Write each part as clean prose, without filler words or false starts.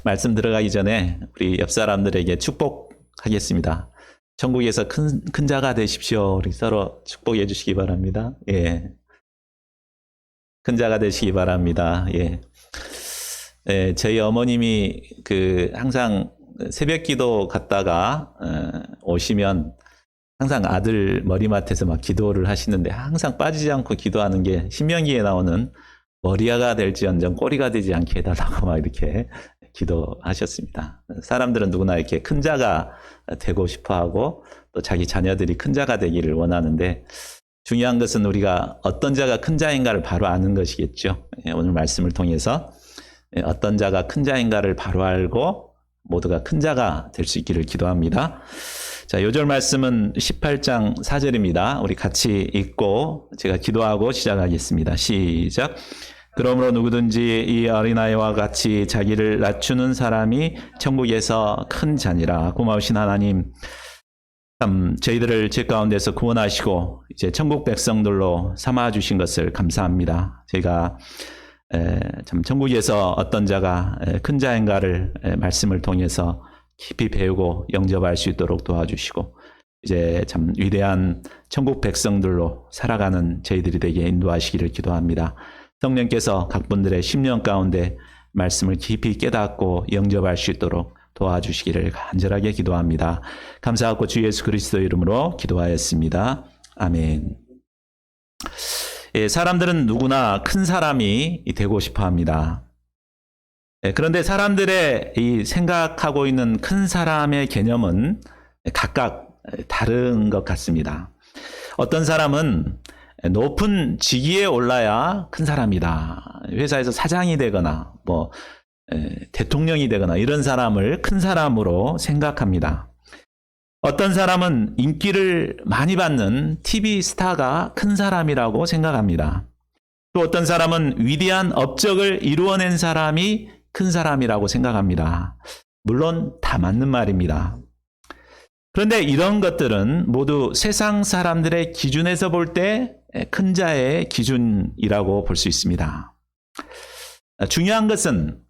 말씀 들어가기 전에 우리 옆 사람들에게 축복하겠습니다. 천국에서 큰 자가 되십시오. 우리 서로 축복해 주시기 바랍니다. 예. 큰 자가 되시기 바랍니다. 예. 예, 저희 어머님이 항상 새벽 기도 갔다가 오시면 항상 아들 머리맡에서 막 기도를 하시는데 항상 빠지지 않고 기도하는 게 신명기에 나오는 머리가 될지언정 꼬리가 되지 않게 해달라고 막 이렇게 기도하셨습니다. 사람들은 누구나 이렇게 큰 자가 되고 싶어 하고 또 자기 자녀들이 큰 자가 되기를 원하는데 중요한 것은 우리가 어떤 자가 큰 자인가를 바로 아는 것이겠죠. 오늘 말씀을 통해서 어떤 자가 큰 자인가를 바로 알고 모두가 큰 자가 될 수 있기를 기도합니다. 자, 요절 말씀은 18장 4절입니다. 우리 같이 읽고 제가 기도하고 시작하겠습니다. 시작. 그러므로 누구든지 이 어린아이와 같이 자기를 낮추는 사람이 천국에서 큰 자니라. 고마우신 하나님, 참 저희들을 죄 가운데서 구원하시고 이제 천국 백성들로 삼아 주신 것을 감사합니다. 제가 참 천국에서 어떤 자가 큰 자인가를 말씀을 통해서 깊이 배우고 영접할 수 있도록 도와주시고 이제 참 위대한 천국 백성들로 살아가는 저희들이 되게 인도하시기를 기도합니다. 성령께서 각 분들의 심령 가운데 말씀을 깊이 깨닫고 영접할 수 있도록 도와주시기를 간절하게 기도합니다. 감사하고 주 예수 그리스도 이름으로 기도하였습니다. 아멘. 예, 사람들은 누구나 큰 사람이 되고 싶어 합니다. 예, 그런데 사람들의 이 생각하고 있는 큰 사람의 개념은 각각 다른 것 같습니다. 어떤 사람은 높은 직위에 올라야 큰 사람이다. 회사에서 사장이 되거나 대통령이 되거나 이런 사람을 큰 사람으로 생각합니다. 어떤 사람은 인기를 많이 받는 TV 스타가 큰 사람이라고 생각합니다. 또 어떤 사람은 위대한 업적을 이루어낸 사람이 큰 사람이라고 생각합니다. 물론 다 맞는 말입니다. 그런데 이런 것들은 모두 세상 사람들의 기준에서 볼 때 큰 자의 기준이라고 볼 수 있습니다. 중요한 것은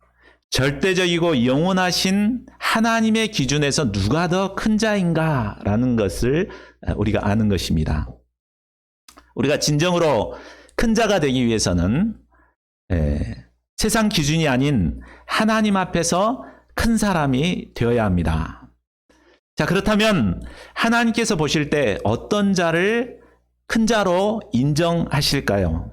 절대적이고 영원하신 하나님의 기준에서 누가 더 큰 자인가라는 것을 우리가 아는 것입니다. 우리가 진정으로 큰 자가 되기 위해서는 세상 기준이 아닌 하나님 앞에서 큰 사람이 되어야 합니다. 자, 그렇다면 하나님께서 보실 때 어떤 자를 큰 자로 인정하실까요?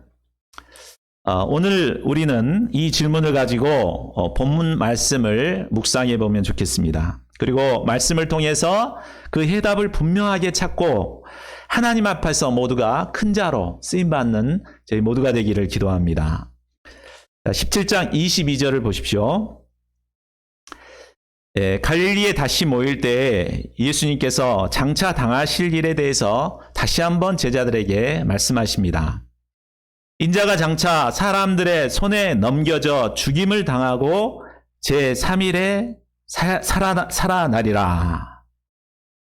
오늘 우리는 이 질문을 가지고 본문 말씀을 묵상해 보면 좋겠습니다. 그리고 말씀을 통해서 그 해답을 분명하게 찾고 하나님 앞에서 모두가 큰 자로 쓰임받는 저희 모두가 되기를 기도합니다. 17장 22절을 보십시오. 갈릴리에 다시 모일 때 예수님께서 장차 당하실 일에 대해서 다시 한번 제자들에게 말씀하십니다. 인자가 장차 사람들의 손에 넘겨져 죽임을 당하고 제3일에 살아나리라.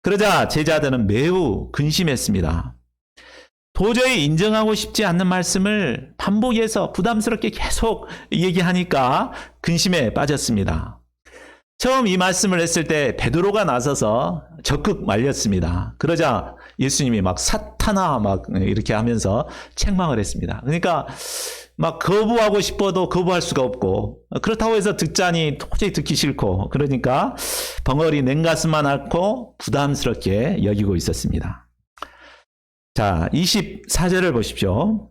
그러자 제자들은 매우 근심했습니다. 도저히 인정하고 싶지 않는 말씀을 반복해서 부담스럽게 계속 얘기하니까 근심에 빠졌습니다. 처음 이 말씀을 했을 때 베드로가 나서서 적극 말렸습니다. 그러자 예수님이 막 사탄아 막 이렇게 하면서 책망을 했습니다. 그러니까 막 거부하고 싶어도 거부할 수가 없고 그렇다고 해서 듣자니 도저히 듣기 싫고 그러니까 벙어리 냉가슴만 앓고 부담스럽게 여기고 있었습니다. 자, 24절을 보십시오.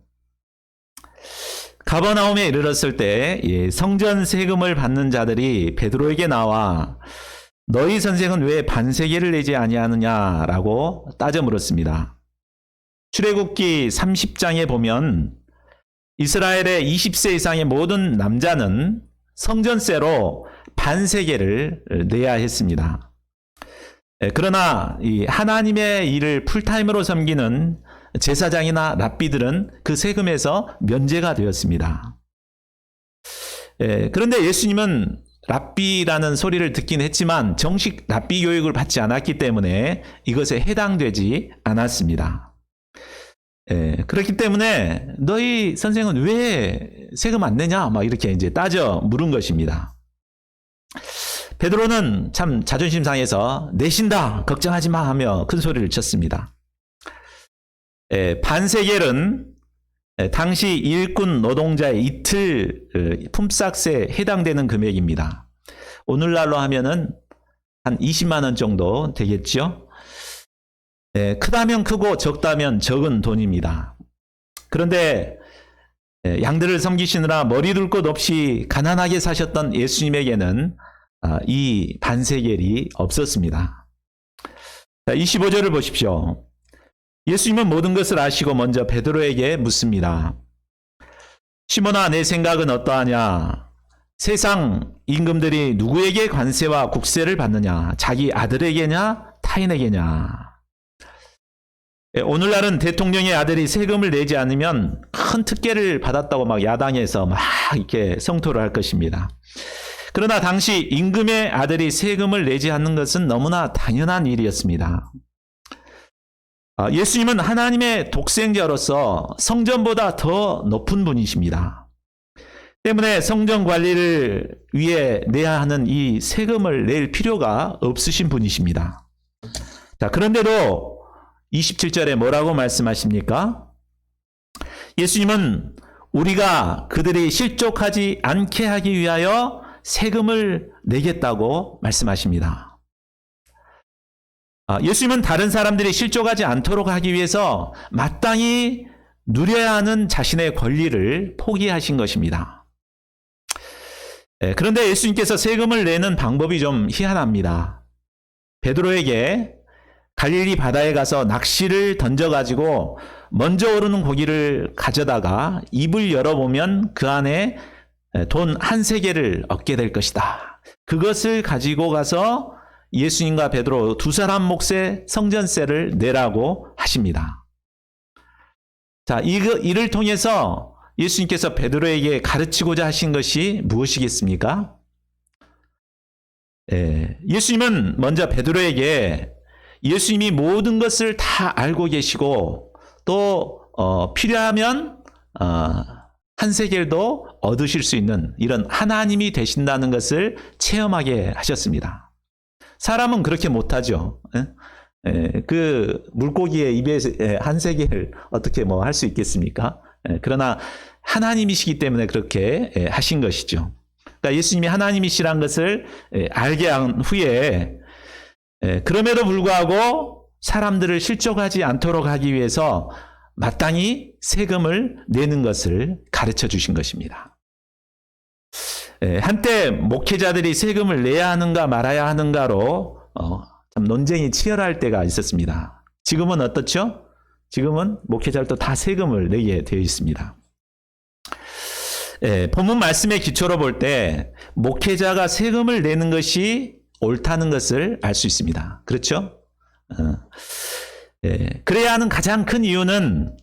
가버나움에 이르렀을 때 성전 세금을 받는 자들이 베드로에게 나와 너희 선생은 왜 반세계를 내지 아니하느냐라고 따져 물었습니다. 출애굽기 30장에 보면 이스라엘의 20세 이상의 모든 남자는 성전세로 반세계를 내야 했습니다. 그러나 이 하나님의 일을 풀타임으로 섬기는 제사장이나 랍비들은 그 세금에서 면제가 되었습니다. 그런데 예수님은 랍비라는 소리를 듣긴 했지만 정식 랍비 교육을 받지 않았기 때문에 이것에 해당되지 않았습니다. 그렇기 때문에 너희 선생은 왜 세금 안 내냐? 막 이렇게 이제 따져 물은 것입니다. 베드로는 참 자존심 상해서 내신다 걱정하지 마 하며 큰 소리를 쳤습니다. 반세겔은 당시 일꾼 노동자의 이틀 품삯에 해당되는 금액입니다. 오늘날로 하면은 한 20만 원 정도 되겠죠. 크다면 크고 적다면 적은 돈입니다. 그런데 양들을 섬기시느라 머리 둘 곳 없이 가난하게 사셨던 예수님에게는 이 반세겔이 없었습니다. 25절을 보십시오. 예수님은 모든 것을 아시고 먼저 베드로에게 묻습니다. 시몬아, 내 생각은 어떠하냐? 세상 임금들이 누구에게 관세와 국세를 받느냐? 자기 아들에게냐? 타인에게냐? 오늘날은 대통령의 아들이 세금을 내지 않으면 큰 특혜를 받았다고 막 야당에서 막 이렇게 성토를 할 것입니다. 그러나 당시 임금의 아들이 세금을 내지 않는 것은 너무나 당연한 일이었습니다. 예수님은 하나님의 독생자로서 성전보다 더 높은 분이십니다. 때문에 성전 관리를 위해 내야 하는 이 세금을 낼 필요가 없으신 분이십니다. 자, 그런데도 27절에 뭐라고 말씀하십니까? 예수님은 우리가 그들이 실족하지 않게 하기 위하여 세금을 내겠다고 말씀하십니다. 예수님은 다른 사람들이 실족하지 않도록 하기 위해서 마땅히 누려야 하는 자신의 권리를 포기하신 것입니다. 그런데 예수님께서 세금을 내는 방법이 좀 희한합니다. 베드로에게 갈릴리 바다에 가서 낚시를 던져가지고 먼저 오르는 고기를 가져다가 입을 열어보면 그 안에 돈 한 세겔을 얻게 될 것이다. 그것을 가지고 가서 예수님과 베드로 두 사람 몫의 성전세를 내라고 하십니다. 자, 이를 통해서 예수님께서 베드로에게 가르치고자 하신 것이 무엇이겠습니까? 예수님은 먼저 베드로에게 예수님이 모든 것을 다 알고 계시고 또 필요하면 한 세겔도 얻으실 수 있는 이런 하나님이 되신다는 것을 체험하게 하셨습니다. 사람은 그렇게 못하죠. 그 물고기의 입에 한 세겔을 어떻게 뭐 할 수 있겠습니까? 그러나 하나님이시기 때문에 그렇게 하신 것이죠. 그러니까 예수님이 하나님이시란 것을 알게 한 후에 그럼에도 불구하고 사람들을 실족하지 않도록 하기 위해서 마땅히 세금을 내는 것을 가르쳐 주신 것입니다. 한때 목회자들이 세금을 내야 하는가 말아야 하는가로 참 논쟁이 치열할 때가 있었습니다. 지금은 어떻죠? 지금은 목회자들도 다 세금을 내게 되어 있습니다. 본문 말씀의 기초로 볼 때 목회자가 세금을 내는 것이 옳다는 것을 알 수 있습니다. 그렇죠? 그래야 하는 가장 큰 이유는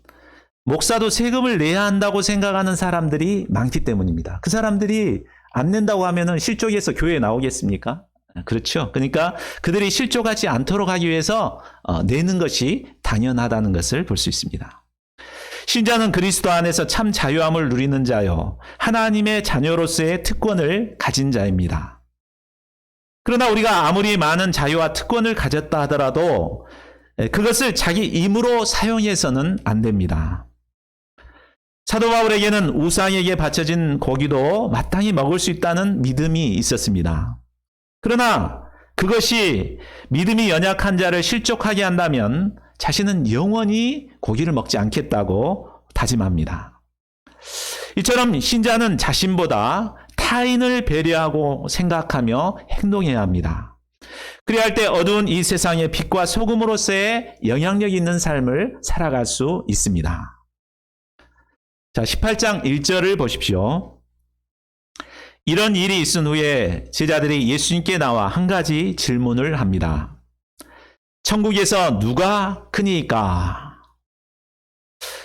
목사도 세금을 내야 한다고 생각하는 사람들이 많기 때문입니다. 그 사람들이 안 낸다고 하면은 실족해서 교회에 나오겠습니까? 그렇죠. 그러니까 그들이 실족하지 않도록 하기 위해서 내는 것이 당연하다는 것을 볼 수 있습니다. 신자는 그리스도 안에서 참 자유함을 누리는 자요, 하나님의 자녀로서의 특권을 가진 자입니다. 그러나 우리가 아무리 많은 자유와 특권을 가졌다 하더라도 그것을 자기 힘으로 사용해서는 안 됩니다. 사도 바울에게는 우상에게 바쳐진 고기도 마땅히 먹을 수 있다는 믿음이 있었습니다. 그러나 그것이 믿음이 연약한 자를 실족하게 한다면 자신은 영원히 고기를 먹지 않겠다고 다짐합니다. 이처럼 신자는 자신보다 타인을 배려하고 생각하며 행동해야 합니다. 그래야 할 때 어두운 이 세상의 빛과 소금으로서의 영향력 있는 삶을 살아갈 수 있습니다. 자, 18장 1절을 보십시오. 이런 일이 있은 후에 제자들이 예수님께 나와 한 가지 질문을 합니다. 천국에서 누가 크니까?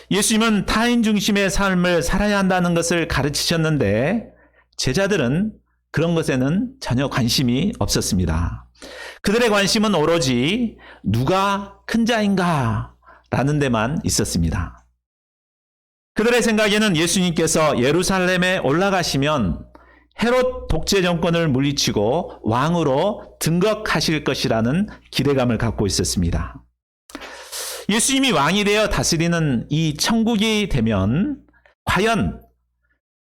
예수님은 타인 중심의 삶을 살아야 한다는 것을 가르치셨는데 제자들은 그런 것에는 전혀 관심이 없었습니다. 그들의 관심은 오로지 누가 큰 자인가 라는 데만 있었습니다. 그들의 생각에는 예수님께서 예루살렘에 올라가시면 헤롯 독재 정권을 물리치고 왕으로 등극하실 것이라는 기대감을 갖고 있었습니다. 예수님이 왕이 되어 다스리는 이 천국이 되면 과연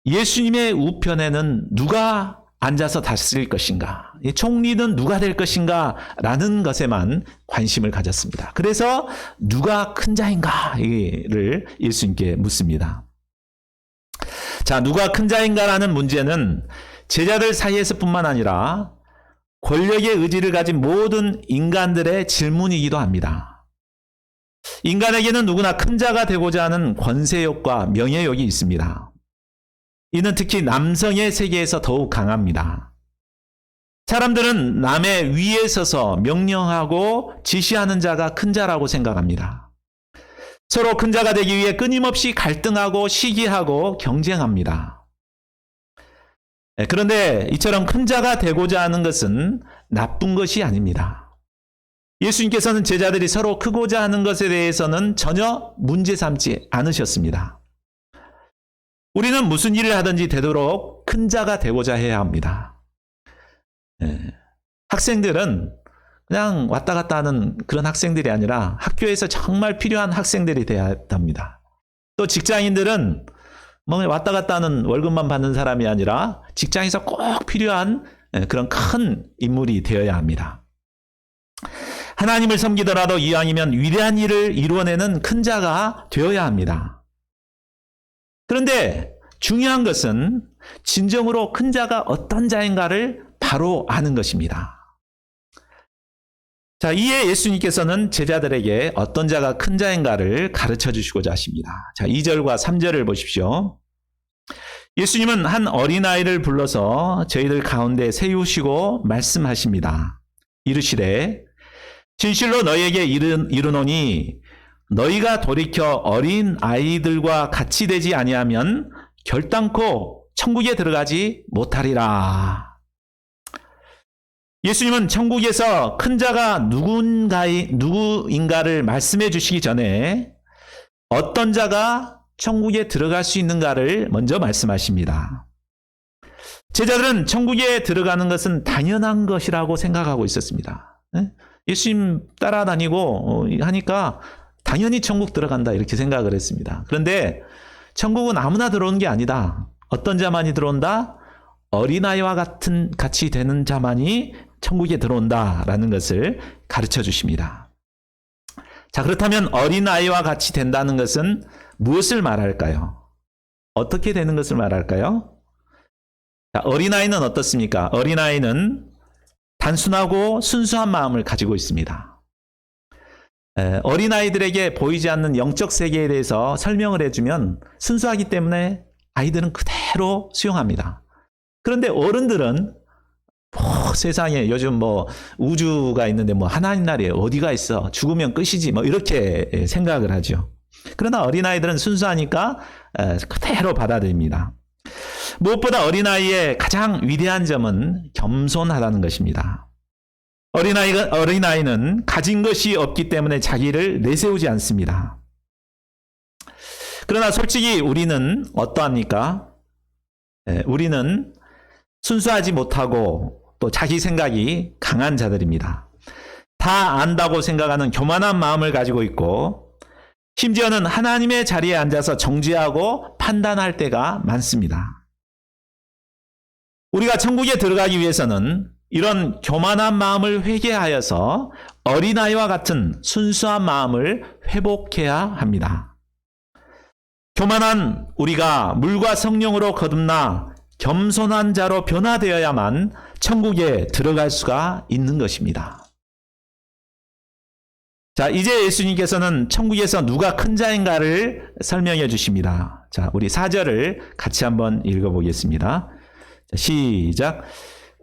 예수님의 우편에는 누가 앉아서 다스릴 것인가, 총리는 누가 될 것인가 라는 것에만 관심을 가졌습니다. 그래서 누가 큰 자인가를 예수님께 묻습니다. 자, 누가 큰 자인가라는 문제는 제자들 사이에서뿐만 아니라 권력의 의지를 가진 모든 인간들의 질문이기도 합니다. 인간에게는 누구나 큰 자가 되고자 하는 권세욕과 명예욕이 있습니다. 이는 특히 남성의 세계에서 더욱 강합니다. 사람들은 남의 위에 서서 명령하고 지시하는 자가 큰 자라고 생각합니다. 서로 큰 자가 되기 위해 끊임없이 갈등하고 시기하고 경쟁합니다. 그런데 이처럼 큰 자가 되고자 하는 것은 나쁜 것이 아닙니다. 예수님께서는 제자들이 서로 크고자 하는 것에 대해서는 전혀 문제 삼지 않으셨습니다. 우리는 무슨 일을 하든지 되도록 큰 자가 되고자 해야 합니다. 학생들은 그냥 왔다 갔다 하는 그런 학생들이 아니라 학교에서 정말 필요한 학생들이 되어야 합니다. 또 직장인들은 뭐 왔다 갔다 하는 월급만 받는 사람이 아니라 직장에서 꼭 필요한 그런 큰 인물이 되어야 합니다. 하나님을 섬기더라도 이왕이면 위대한 일을 이루어내는 큰 자가 되어야 합니다. 그런데 중요한 것은 진정으로 큰 자가 어떤 자인가를 바로 아는 것입니다. 자, 이에 예수님께서는 제자들에게 어떤 자가 큰 자인가를 가르쳐 주시고자 하십니다. 자, 2절과 3절을 보십시오. 예수님은 한 어린아이를 불러서 저희들 가운데 세우시고 말씀하십니다. 이르시되 진실로 너희에게 이르노니 너희가 돌이켜 어린 아이들과 같이 되지 아니하면 결단코 천국에 들어가지 못하리라. 예수님은 천국에서 큰 자가 누구인가를 말씀해 주시기 전에 어떤 자가 천국에 들어갈 수 있는가를 먼저 말씀하십니다. 제자들은 천국에 들어가는 것은 당연한 것이라고 생각하고 있었습니다. 예수님 따라다니고 하니까 당연히 천국 들어간다 이렇게 생각을 했습니다. 그런데 천국은 아무나 들어오는 게 아니다. 어떤 자만이 들어온다? 어린아이와 같이 되는 자만이 천국에 들어온다라는 것을 가르쳐 주십니다. 자, 그렇다면 어린아이와 같이 된다는 것은 무엇을 말할까요? 어떻게 되는 것을 말할까요? 자, 어린아이는 어떻습니까? 어린아이는 단순하고 순수한 마음을 가지고 있습니다. 어린아이들에게 보이지 않는 영적 세계에 대해서 설명을 해주면 순수하기 때문에 아이들은 그대로 수용합니다. 그런데 어른들은 세상에 요즘 우주가 있는데 하나님 나라에 어디가 있어? 죽으면 끝이지. 이렇게 생각을 하죠. 그러나 어린아이들은 순수하니까 그대로 받아들입니다. 무엇보다 어린아이의 가장 위대한 점은 겸손하다는 것입니다. 어린아이는 가진 것이 없기 때문에 자기를 내세우지 않습니다. 그러나 솔직히 우리는 어떠합니까? 우리는 순수하지 못하고 또 자기 생각이 강한 자들입니다. 다 안다고 생각하는 교만한 마음을 가지고 있고 심지어는 하나님의 자리에 앉아서 정죄하고 판단할 때가 많습니다. 우리가 천국에 들어가기 위해서는 이런 교만한 마음을 회개하여서 어린아이와 같은 순수한 마음을 회복해야 합니다. 교만한 우리가 물과 성령으로 거듭나 겸손한 자로 변화되어야만 천국에 들어갈 수가 있는 것입니다. 자, 이제 예수님께서는 천국에서 누가 큰 자인가를 설명해 주십니다. 자, 우리 4절을 같이 한번 읽어보겠습니다. 자, 시작.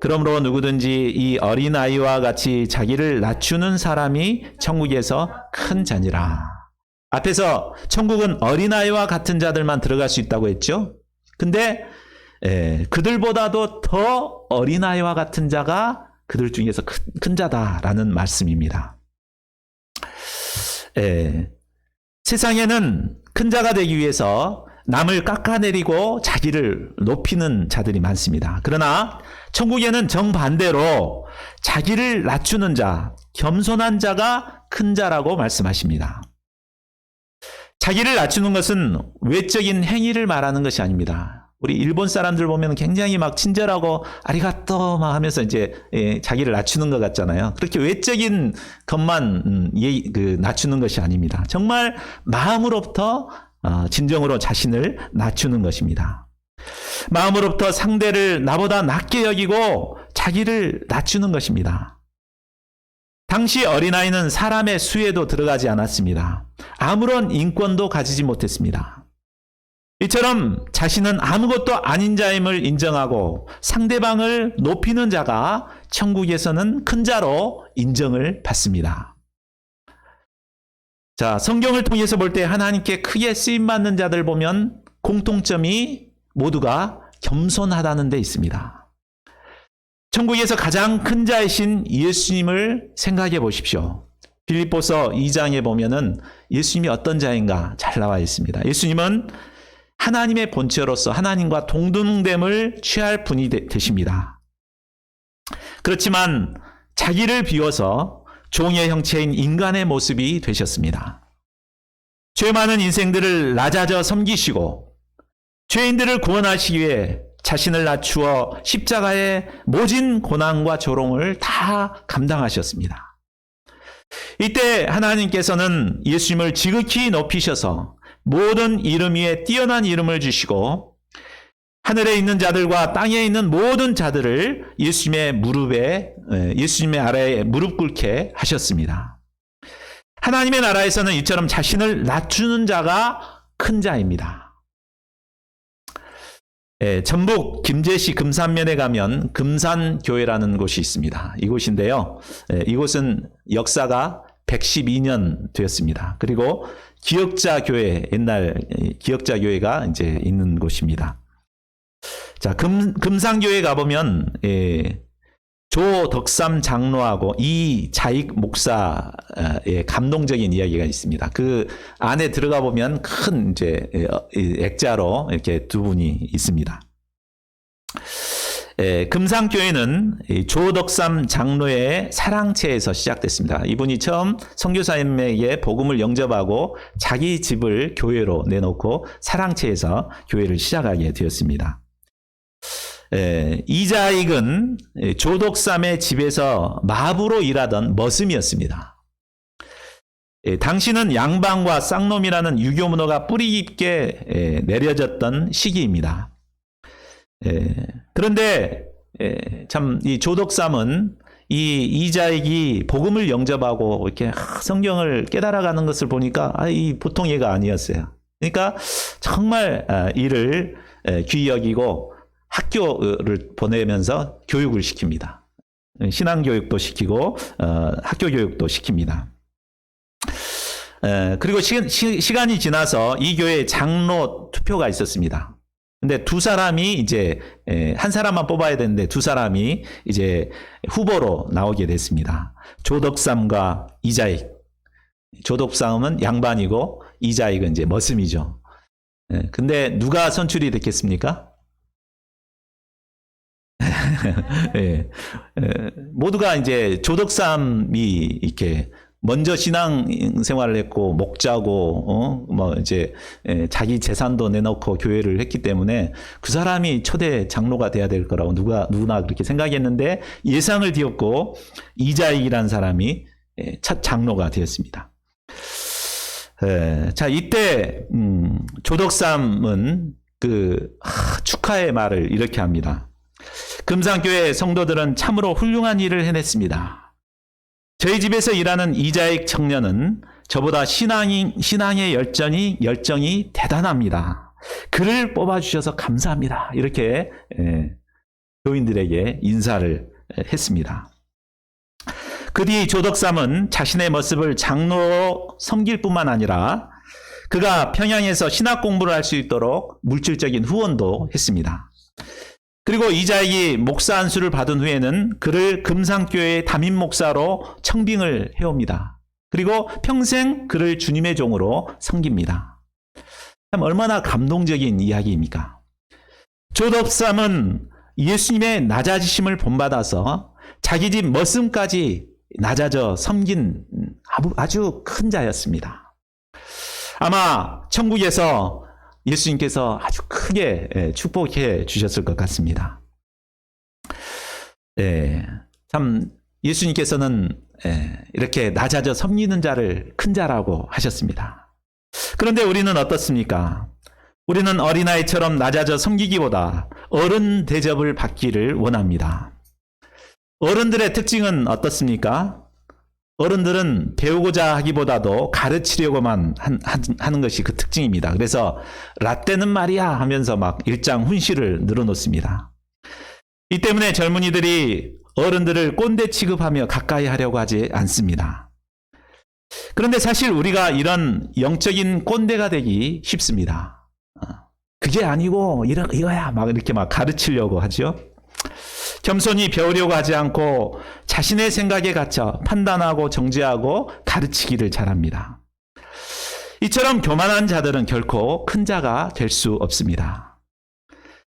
그러므로 누구든지 이 어린아이와 같이 자기를 낮추는 사람이 천국에서 큰 자니라. 앞에서 천국은 어린아이와 같은 자들만 들어갈 수 있다고 했죠. 근데 그들보다도 더 어린아이와 같은 자가 그들 중에서 큰 자다라는 말씀입니다. 세상에는 큰 자가 되기 위해서 남을 깎아내리고 자기를 높이는 자들이 많습니다. 그러나 천국에는 정반대로 자기를 낮추는 자, 겸손한 자가 큰 자라고 말씀하십니다. 자기를 낮추는 것은 외적인 행위를 말하는 것이 아닙니다. 우리 일본 사람들 보면 굉장히 막 친절하고 아리가또 막 하면서 이제 자기를 낮추는 것 같잖아요. 그렇게 외적인 것만 낮추는 것이 아닙니다. 정말 마음으로부터 진정으로 자신을 낮추는 것입니다. 마음으로부터 상대를 나보다 낮게 여기고 자기를 낮추는 것입니다. 당시 어린아이는 사람의 수에도 들어가지 않았습니다. 아무런 인권도 가지지 못했습니다. 이처럼 자신은 아무것도 아닌 자임을 인정하고 상대방을 높이는 자가 천국에서는 큰 자로 인정을 받습니다. 자, 성경을 통해서 볼 때 하나님께 크게 쓰임받는 자들 보면 공통점이 모두가 겸손하다는 데 있습니다. 천국에서 가장 큰 자이신 예수님을 생각해 보십시오. 빌립보서 2장에 보면은 예수님이 어떤 자인가 잘 나와 있습니다. 예수님은 하나님의 본체로서 하나님과 동등됨을 취할 분이 되십니다. 그렇지만 자기를 비워서 종의 형체인 인간의 모습이 되셨습니다. 죄 많은 인생들을 낮아져 섬기시고 죄인들을 구원하시기 위해 자신을 낮추어 십자가의 모진 고난과 조롱을 다 감당하셨습니다. 이때 하나님께서는 예수님을 지극히 높이셔서 모든 이름 위에 뛰어난 이름을 주시고 하늘에 있는 자들과 땅에 있는 모든 자들을 예수님의 아래에 무릎 꿇게 하셨습니다. 하나님의 나라에서는 이처럼 자신을 낮추는 자가 큰 자입니다. 전북 김제시 금산면에 가면 금산교회라는 곳이 있습니다. 이곳인데요. 이곳은 역사가 112년 되었습니다. 그리고 기역자교회, 옛날 기역자교회가 이제 있는 곳입니다. 자, 금산교회 가보면, 조덕삼 장로하고 이자익 목사의 감동적인 이야기가 있습니다. 그 안에 들어가 보면 큰 이제 액자로 이렇게 두 분이 있습니다. 금산교회는 조덕삼 장로의 사랑채에서 시작됐습니다. 이분이 처음 선교사님에게 복음을 영접하고 자기 집을 교회로 내놓고 사랑채에서 교회를 시작하게 되었습니다. 이자익은 조덕삼의 집에서 마부로 일하던 머슴이었습니다. 당시는 양반과 쌍놈이라는 유교 문화가 뿌리 깊게 내려졌던 시기입니다. 그런데 참 이 조덕삼은 이 이자익이 복음을 영접하고 이렇게 성경을 깨달아가는 것을 보니까 이 보통 애가 아니었어요. 그러니까 정말 이를 귀히 여기고 학교를 보내면서 교육을 시킵니다. 신앙교육도 시키고 학교 교육도 시킵니다. 그리고 시간이 지나서 이 교회에 장로 투표가 있었습니다. 근데 두 사람이 이제 한 사람만 뽑아야 되는데 두 사람이 이제 후보로 나오게 됐습니다. 조덕삼과 이자익. 조덕삼은 양반이고 이자익은 이제 머슴이죠. 근데 누가 선출이 됐겠습니까? 예, 모두가 이제 조덕삼이 이렇게 먼저 신앙 생활을 했고 목자고 이제 자기 재산도 내놓고 교회를 했기 때문에 그 사람이 초대 장로가 돼야 될 거라고 누구나 그렇게 생각했는데 예상을 뒤엎고 이자익이라는 사람이 첫 장로가 되었습니다. 자, 이때 조덕삼은 축하의 말을 이렇게 합니다. 금산교회 성도들은 참으로 훌륭한 일을 해냈습니다. 저희 집에서 일하는 이자익 청년은 저보다 신앙의 열정이 대단합니다. 그를 뽑아주셔서 감사합니다. 이렇게 교인들에게 인사를 했습니다. 그 뒤 조덕삼은 자신의 모습을 장로로 섬길 뿐만 아니라 그가 평양에서 신학 공부를 할 수 있도록 물질적인 후원도 했습니다. 그리고 이자익이 목사 안수를 받은 후에는 그를 금산교회의 담임 목사로 청빙을 해옵니다. 그리고 평생 그를 주님의 종으로 섬깁니다. 참 얼마나 감동적인 이야기입니까? 조덥삼은 예수님의 낮아지심을 본받아서 자기 집 머슴까지 낮아져 섬긴 아주 큰 자였습니다. 아마 천국에서 예수님께서 아주 크게 축복해 주셨을 것 같습니다. 참 예수님께서는 이렇게 낮아져 섬기는 자를 큰 자라고 하셨습니다. 그런데 우리는 어떻습니까? 우리는 어린아이처럼 낮아져 섬기기보다 어른 대접을 받기를 원합니다. 어른들의 특징은 어떻습니까? 어른들은 배우고자 하기보다도 가르치려고만 하는 것이 그 특징입니다. 그래서 라떼는 말이야 하면서 막 일장훈시를 늘어놓습니다. 이 때문에 젊은이들이 어른들을 꼰대 취급하며 가까이 하려고 하지 않습니다. 그런데 사실 우리가 이런 영적인 꼰대가 되기 쉽습니다. 그게 아니고 이거야 막 이렇게 막 가르치려고 하죠. 겸손히 배우려고 하지 않고 자신의 생각에 갇혀 판단하고 정죄하고 가르치기를 잘합니다. 이처럼 교만한 자들은 결코 큰 자가 될 수 없습니다.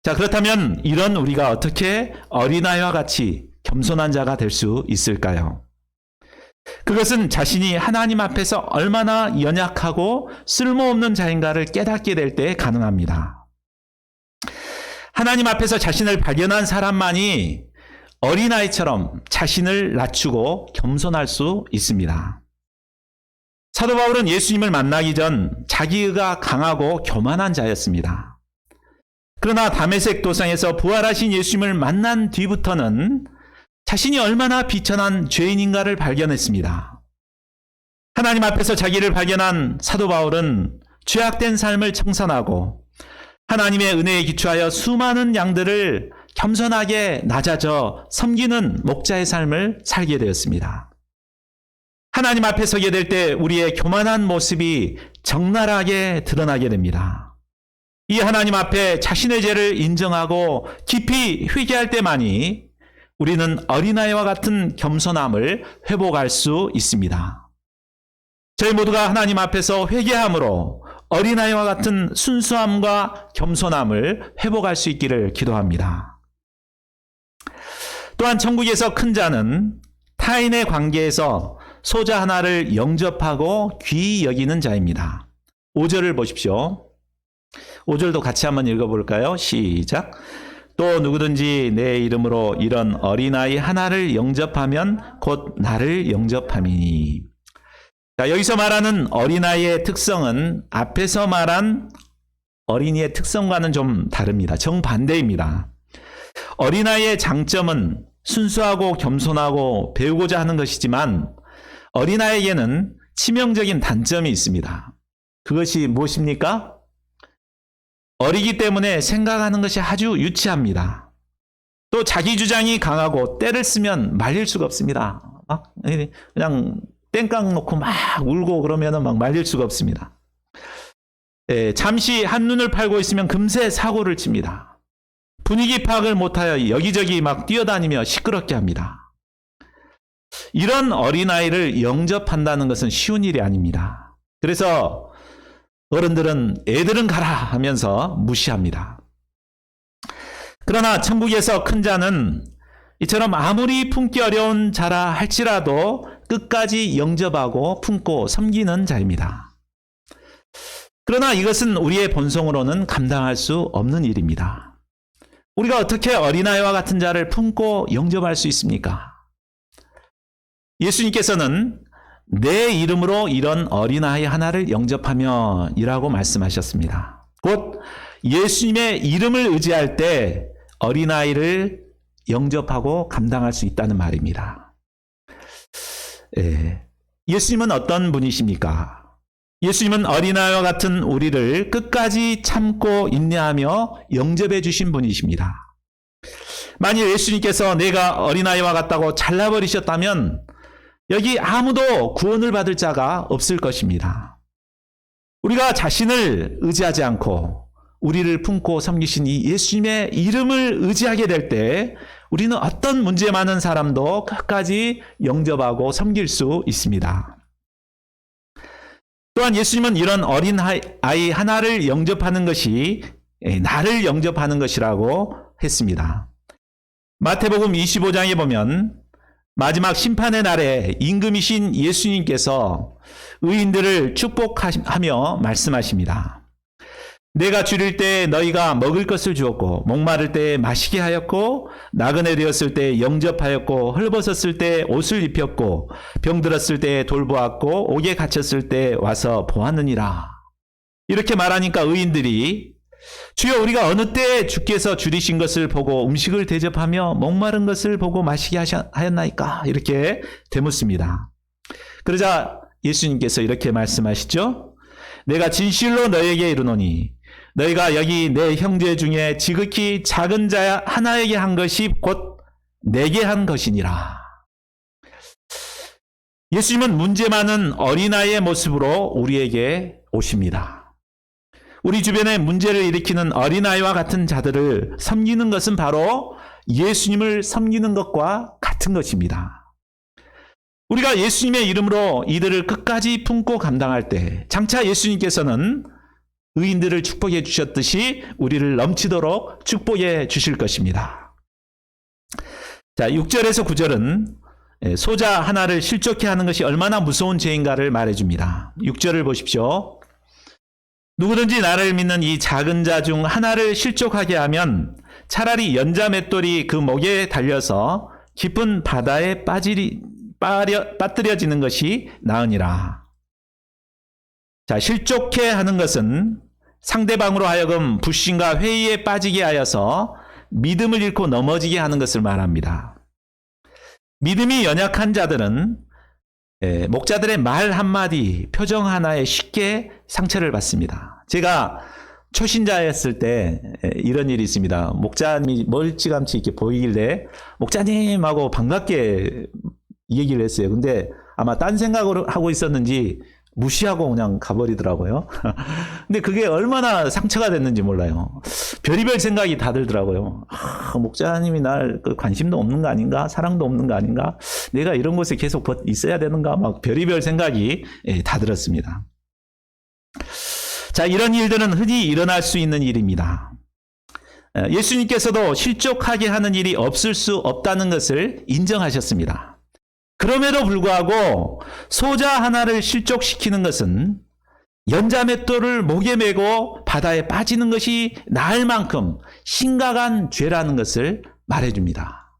자, 그렇다면 이런 우리가 어떻게 어린아이와 같이 겸손한 자가 될 수 있을까요? 그것은 자신이 하나님 앞에서 얼마나 연약하고 쓸모없는 자인가를 깨닫게 될 때 가능합니다. 하나님 앞에서 자신을 발견한 사람만이 어린아이처럼 자신을 낮추고 겸손할 수 있습니다. 사도 바울은 예수님을 만나기 전 자기의가 강하고 교만한 자였습니다. 그러나 다메섹 도상에서 부활하신 예수님을 만난 뒤부터는 자신이 얼마나 비천한 죄인인가를 발견했습니다. 하나님 앞에서 자기를 발견한 사도 바울은 죄악된 삶을 청산하고 하나님의 은혜에 기초하여 수많은 양들을 겸손하게 낮아져 섬기는 목자의 삶을 살게 되었습니다. 하나님 앞에 서게 될 때 우리의 교만한 모습이 적나라하게 드러나게 됩니다. 이 하나님 앞에 자신의 죄를 인정하고 깊이 회개할 때만이 우리는 어린아이와 같은 겸손함을 회복할 수 있습니다. 저희 모두가 하나님 앞에서 회개함으로 어린아이와 같은 순수함과 겸손함을 회복할 수 있기를 기도합니다. 또한 천국에서 큰 자는 타인의 관계에서 소자 하나를 영접하고 귀히 여기는 자입니다. 5절을 보십시오. 5절도 같이 한번 읽어볼까요? 시작. 또 누구든지 내 이름으로 이런 어린아이 하나를 영접하면 곧 나를 영접함이니. 자, 여기서 말하는 어린아이의 특성은 앞에서 말한 어린이의 특성과는 좀 다릅니다. 정반대입니다. 어린아이의 장점은 순수하고 겸손하고 배우고자 하는 것이지만 어린아이에게는 치명적인 단점이 있습니다. 그것이 무엇입니까? 어리기 때문에 생각하는 것이 아주 유치합니다. 또 자기 주장이 강하고 때를 쓰면 말릴 수가 없습니다. 막 그냥 땡깡 놓고 막 울고 그러면 막 말릴 수가 없습니다. 잠시 한눈을 팔고 있으면 금세 사고를 칩니다. 분위기 파악을 못하여 여기저기 막 뛰어다니며 시끄럽게 합니다. 이런 어린아이를 영접한다는 것은 쉬운 일이 아닙니다. 그래서 어른들은 애들은 가라 하면서 무시합니다. 그러나 천국에서 큰 자는 이처럼 아무리 품기 어려운 자라 할지라도 끝까지 영접하고 품고 섬기는 자입니다. 그러나 이것은 우리의 본성으로는 감당할 수 없는 일입니다. 우리가 어떻게 어린아이와 같은 자를 품고 영접할 수 있습니까? 예수님께서는 내 이름으로 이런 어린아이 하나를 영접하면 이라고 말씀하셨습니다. 곧 예수님의 이름을 의지할 때 어린아이를 영접하고 감당할 수 있다는 말입니다. 예수님은 어떤 분이십니까? 예수님은 어린아이와 같은 우리를 끝까지 참고 인내하며 영접해 주신 분이십니다. 만일 예수님께서 내가 어린아이와 같다고 잘라버리셨다면 여기 아무도 구원을 받을 자가 없을 것입니다. 우리가 자신을 의지하지 않고 우리를 품고 섬기신 이 예수님의 이름을 의지하게 될 때 우리는 어떤 문제 많은 사람도 끝까지 영접하고 섬길 수 있습니다. 또한 예수님은 이런 어린 아이 하나를 영접하는 것이 나를 영접하는 것이라고 했습니다. 마태복음 25장에 보면 마지막 심판의 날에 임금이신 예수님께서 의인들을 축복하며 말씀하십니다. 내가 줄일 때 너희가 먹을 것을 주었고, 목마를 때 마시게 하였고, 나그네 되었을 때 영접하였고, 헐벗었을 때 옷을 입혔고, 병들었을 때 돌보았고, 옥에 갇혔을 때 와서 보았느니라. 이렇게 말하니까 의인들이 주여, 우리가 어느 때 주께서 줄이신 것을 보고 음식을 대접하며 목마른 것을 보고 마시게 하였나이까? 이렇게 되묻습니다. 그러자 예수님께서 이렇게 말씀하시죠. 내가 진실로 너에게 이르노니 너희가 여기 내 형제 중에 지극히 작은 자 하나에게 한 것이 곧 내게 한 것이니라. 예수님은 문제 많은 어린아이의 모습으로 우리에게 오십니다. 우리 주변에 문제를 일으키는 어린아이와 같은 자들을 섬기는 것은 바로 예수님을 섬기는 것과 같은 것입니다. 우리가 예수님의 이름으로 이들을 끝까지 품고 감당할 때 장차 예수님께서는 의인들을 축복해 주셨듯이 우리를 넘치도록 축복해 주실 것입니다. 자, 6절에서 9절은 소자 하나를 실족해 하는 것이 얼마나 무서운 죄인가를 말해줍니다. 6절을 보십시오. 누구든지 나를 믿는 이 작은 자 중 하나를 실족하게 하면 차라리 연자 맷돌이 그 목에 달려서 깊은 바다에 빠뜨려지는 것이 나으니라. 자, 실족해 하는 것은 상대방으로 하여금 불신과 회의에 빠지게 하여서 믿음을 잃고 넘어지게 하는 것을 말합니다. 믿음이 연약한 자들은 목자들의 말 한마디, 표정 하나에 쉽게 상처를 받습니다. 제가 초신자였을 때 이런 일이 있습니다. 목자님이 멀찌감치 이렇게 보이길래 목자님 하고 반갑게 얘기를 했어요. 근데 아마 딴 생각을 하고 있었는지 무시하고 그냥 가버리더라고요. 근데 그게 얼마나 상처가 됐는지 몰라요. 별의별 생각이 다 들더라고요. 목자님이 날 관심도 없는 거 아닌가? 사랑도 없는 거 아닌가? 내가 이런 곳에 계속 있어야 되는가? 막 별의별 생각이 다 들었습니다. 자, 이런 일들은 흔히 일어날 수 있는 일입니다. 예수님께서도 실족하게 하는 일이 없을 수 없다는 것을 인정하셨습니다. 그럼에도 불구하고 소자 하나를 실족시키는 것은 연자 맷돌을 목에 메고 바다에 빠지는 것이 나을 만큼 심각한 죄라는 것을 말해줍니다.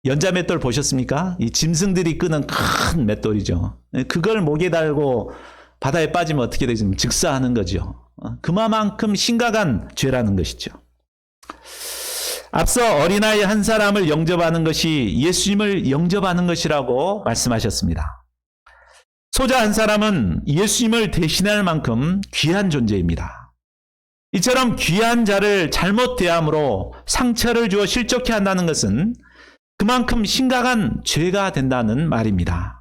연자 맷돌 보셨습니까? 이 짐승들이 끄는 큰 맷돌이죠. 그걸 목에 달고 바다에 빠지면 어떻게 되지? 즉사하는 거죠. 그만큼 심각한 죄라는 것이죠. 앞서 어린아이 한 사람을 영접하는 것이 예수님을 영접하는 것이라고 말씀하셨습니다. 소자 한 사람은 예수님을 대신할 만큼 귀한 존재입니다. 이처럼 귀한 자를 잘못 대함으로 상처를 주어 실족해 한다는 것은 그만큼 심각한 죄가 된다는 말입니다.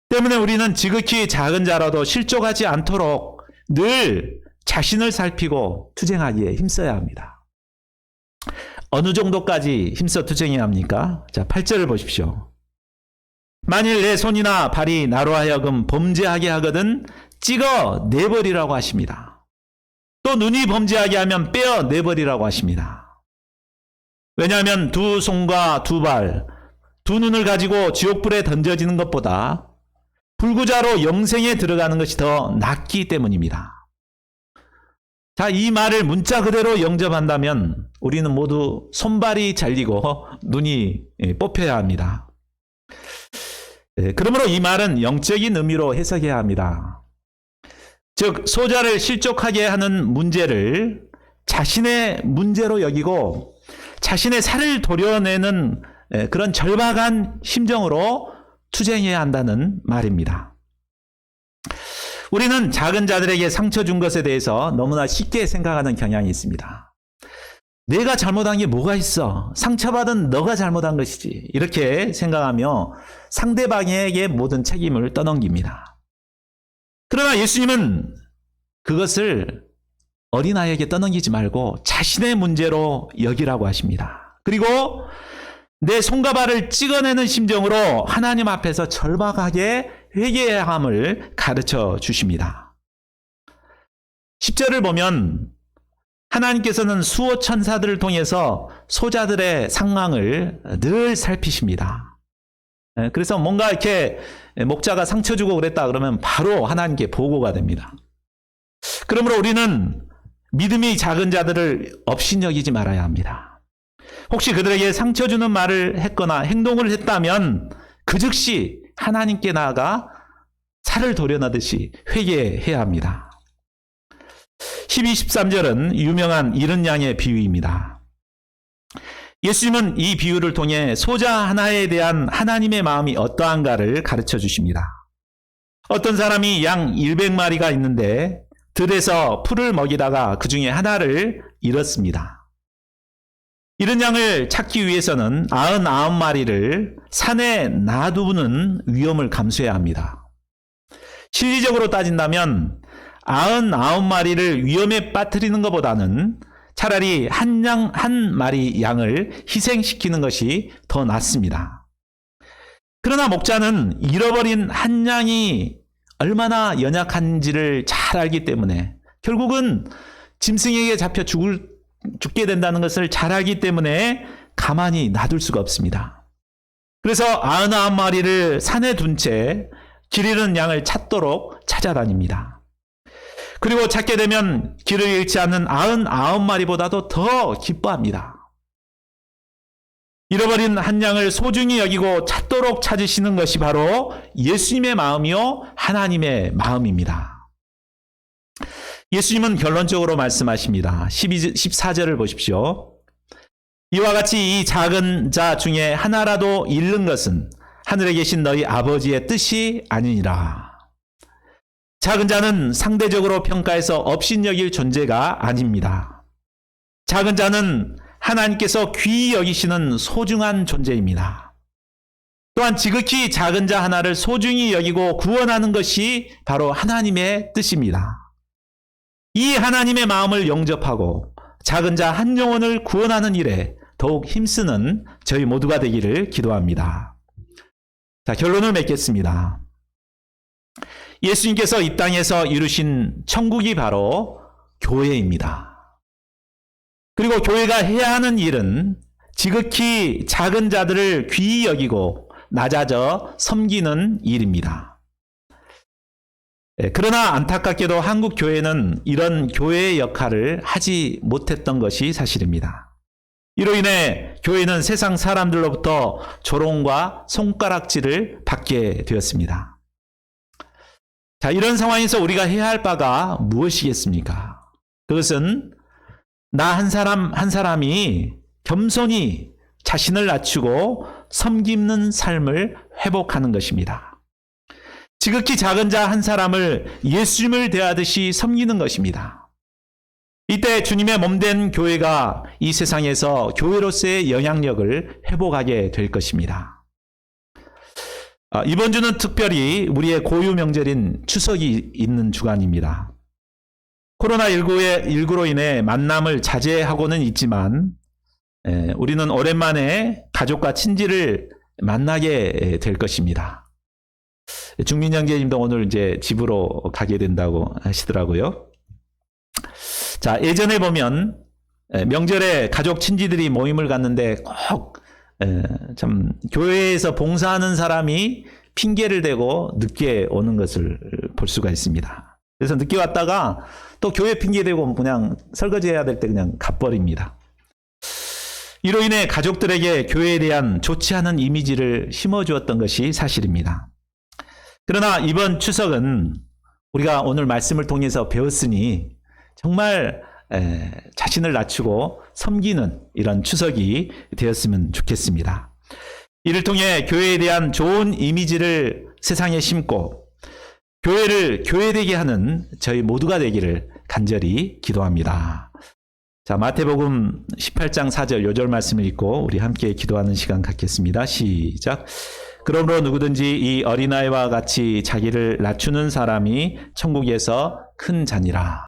때문에 우리는 지극히 작은 자라도 실족하지 않도록 늘 자신을 살피고 투쟁하기에 힘써야 합니다. 어느 정도까지 힘써 투쟁해야 합니까? 자, 8절을 보십시오. 만일 내 손이나 발이 나로 하여금 범죄하게 하거든 찍어 내버리라고 하십니다. 또 눈이 범죄하게 하면 빼어 내버리라고 하십니다. 왜냐하면 두 손과 두 발, 두 눈을 가지고 지옥불에 던져지는 것보다 불구자로 영생에 들어가는 것이 더 낫기 때문입니다. 자, 이 말을 문자 그대로 영접한다면 우리는 모두 손발이 잘리고 눈이 뽑혀야 합니다. 그러므로 이 말은 영적인 의미로 해석해야 합니다. 즉, 소자를 실족하게 하는 문제를 자신의 문제로 여기고 자신의 살을 도려내는 그런 절박한 심정으로 투쟁해야 한다는 말입니다. 우리는 작은 자들에게 상처 준 것에 대해서 너무나 쉽게 생각하는 경향이 있습니다. 내가 잘못한 게 뭐가 있어? 상처받은 너가 잘못한 것이지. 이렇게 생각하며 상대방에게 모든 책임을 떠넘깁니다. 그러나 예수님은 그것을 어린아이에게 떠넘기지 말고 자신의 문제로 여기라고 하십니다. 그리고 내 손과 발을 찍어내는 심정으로 하나님 앞에서 절박하게 회개해야 함을 가르쳐 주십니다. 10절을 보면 하나님께서는 수호 천사들을 통해서 소자들의 상황을 늘 살피십니다. 그래서 뭔가 이렇게 목자가 상처 주고 그랬다 그러면 바로 하나님께 보고가 됩니다. 그러므로 우리는 믿음이 작은 자들을 업신여기지 말아야 합니다. 혹시 그들에게 상처 주는 말을 했거나 행동을 했다면 그 즉시 하나님께 나아가 살을 도려내듯이 회개해야 합니다. 12, 13절은 유명한 이른 양의 비유입니다. 예수님은 이 비유를 통해 소자 하나에 대한 하나님의 마음이 어떠한가를 가르쳐 주십니다. 어떤 사람이 양 100마리가 있는데 들에서 풀을 먹이다가 그 중에 하나를 잃었습니다. 잃은 양을 찾기 위해서는 99마리를 산에 놔두는 위험을 감수해야 합니다. 실리적으로 따진다면 99마리를 위험에 빠뜨리는 것보다는 차라리 한 마리 양을 희생시키는 것이 더 낫습니다. 그러나 목자는 잃어버린 한 양이 얼마나 연약한지를 잘 알기 때문에 결국은 짐승에게 잡혀 죽게 된다는 것을 잘 알기 때문에 가만히 놔둘 수가 없습니다. 그래서 99마리를 산에 둔 채 길 잃은 양을 찾도록 찾아다닙니다. 그리고 찾게 되면 길을 잃지 않는 99마리보다도 더 기뻐합니다. 잃어버린 한 양을 소중히 여기고 찾도록 찾으시는 것이 바로 예수님의 마음이요 하나님의 마음입니다. 예수님은 결론적으로 말씀하십니다. 14절을 보십시오. 이와 같이 이 작은 자 중에 하나라도 잃는 것은 하늘에 계신 너희 아버지의 뜻이 아니니라. 작은 자는 상대적으로 평가해서 업신여길 존재가 아닙니다. 작은 자는 하나님께서 귀히 여기시는 소중한 존재입니다. 또한 지극히 작은 자 하나를 소중히 여기고 구원하는 것이 바로 하나님의 뜻입니다. 이 하나님의 마음을 영접하고 작은 자 한 영혼을 구원하는 일에 더욱 힘쓰는 저희 모두가 되기를 기도합니다. 자, 결론을 맺겠습니다. 예수님께서 이 땅에서 이루신 천국이 바로 교회입니다. 그리고 교회가 해야 하는 일은 지극히 작은 자들을 귀히 여기고 낮아져 섬기는 일입니다. 그러나 안타깝게도 한국 교회는 이런 교회의 역할을 하지 못했던 것이 사실입니다. 이로 인해 교회는 세상 사람들로부터 조롱과 손가락질을 받게 되었습니다. 자, 이런 상황에서 우리가 해야 할 바가 무엇이겠습니까? 그것은 나 한 사람이 겸손히 자신을 낮추고 섬기는 삶을 회복하는 것입니다. 지극히 작은 자 한 사람을 예수님을 대하듯이 섬기는 것입니다. 이때 주님의 몸된 교회가 이 세상에서 교회로서의 영향력을 회복하게 될 것입니다. 이번 주는 특별히 우리의 고유 명절인 추석이 있는 주간입니다. 코로나19로 인해 만남을 자제하고는 있지만 우리는 오랜만에 가족과 친지를 만나게 될 것입니다. 중민 형제님도 오늘 이제 집으로 가게 된다고 하시더라고요. 자, 예전에 보면 명절에 가족 친지들이 모임을 갖는데 꼭 참 교회에서 봉사하는 사람이 핑계를 대고 늦게 오는 것을 볼 수가 있습니다. 그래서 늦게 왔다가 또 교회 핑계 대고 그냥 설거지해야 될 때 그냥 가버립니다. 이로 인해 가족들에게 교회에 대한 좋지 않은 이미지를 심어주었던 것이 사실입니다. 그러나 이번 추석은 우리가 오늘 말씀을 통해서 배웠으니 정말 자신을 낮추고 섬기는 이런 추석이 되었으면 좋겠습니다. 이를 통해 교회에 대한 좋은 이미지를 세상에 심고 교회를 교회되게 하는 저희 모두가 되기를 간절히 기도합니다. 자, 마태복음 18장 4절 요절 말씀을 읽고 우리 함께 기도하는 시간 갖겠습니다. 시작. 그러므로 누구든지 이 어린아이와 같이 자기를 낮추는 사람이 천국에서 큰 자니라.